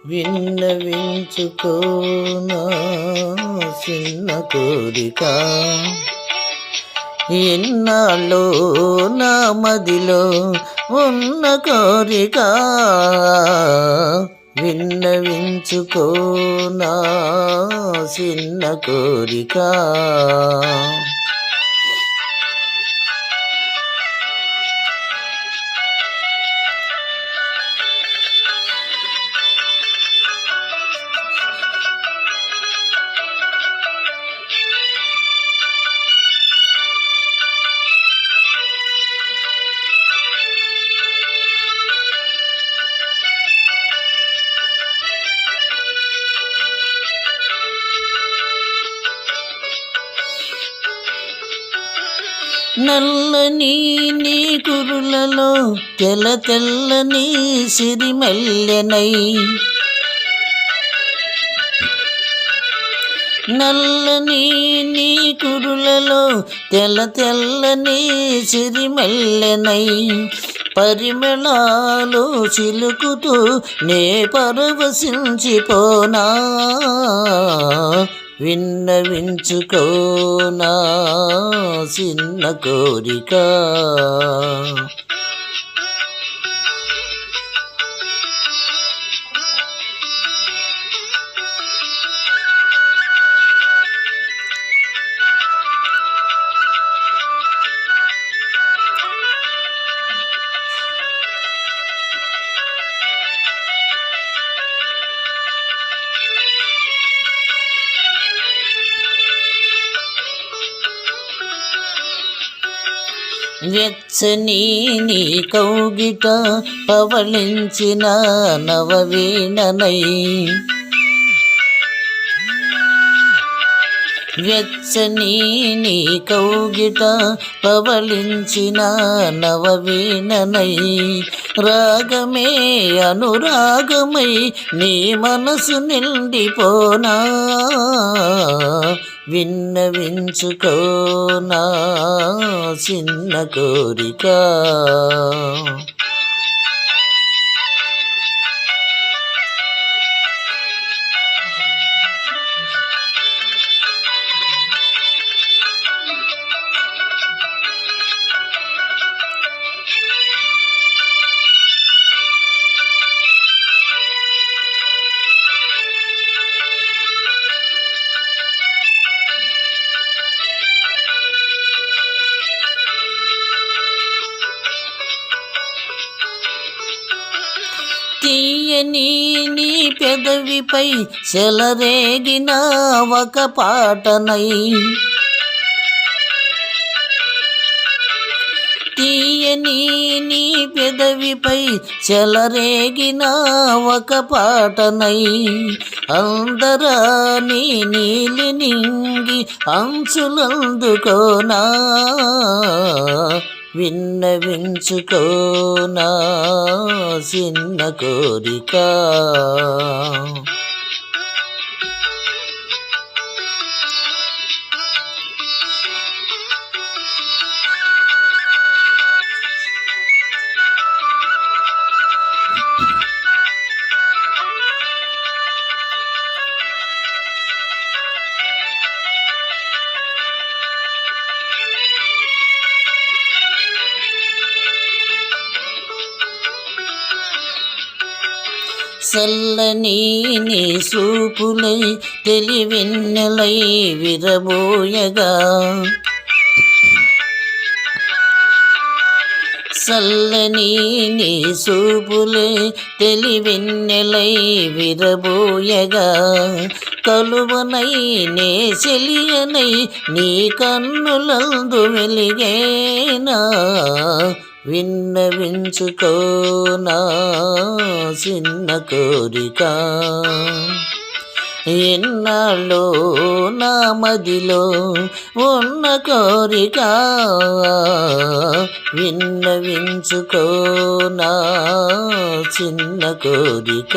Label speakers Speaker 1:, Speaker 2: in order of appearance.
Speaker 1: విన్నవించుకో నా చిన్న కోరిక, ఎన్నాళ్ళో నా మదిలో ఉన్న కోరిక, విన్నవించుకో నా చిన్న కోరిక. నల్లని నీ కురులలో తెల్ల తెల్లని సిరిమల్లెనై, నల్లని నీ కురులలో తెల్ల తెల్లని సిరిమల్లెనై, పరిమళాలు చిలుకుతూ నే పరవశించిపోనా, విన్నవించుకో నా చిన్న కోరిక. వెచ్చని నీ కౌగిట పవళించిన నవవీణనై, వెచ్చని నీ కౌగిట పవళించిన నవవీణనై, రాగమే అనురాగమై నీ మనసు నిండిపోనా, విన్నవించుకో నా చిన్న కోరిక. తీయని నీ పెదవిపై చెలరేగిన ఒక పాటనై, తీయని నీ పెదవిపై చెలరేగిన ఒక పాటనై, అందరాని నీలి నింగి అంచులందుకోనా, విన్నవించుకో నా చిన్న కోరిక. చల్లని నీ సూపులై తెలివెన్నెలై విరబోయగా, చల్లని నీ సూపులై తెలివెన్నెలై విరబోయగా, కలువనై నే చెలియనై నీ కన్నులందు వెలిగేనా, విన్నవించుకో నా చిన్న కోరిక, ఎన్నాళ్ళో నా మదిలో ఉన్న కోరిక, విన్నవించుకో నా చిన్న కోరిక.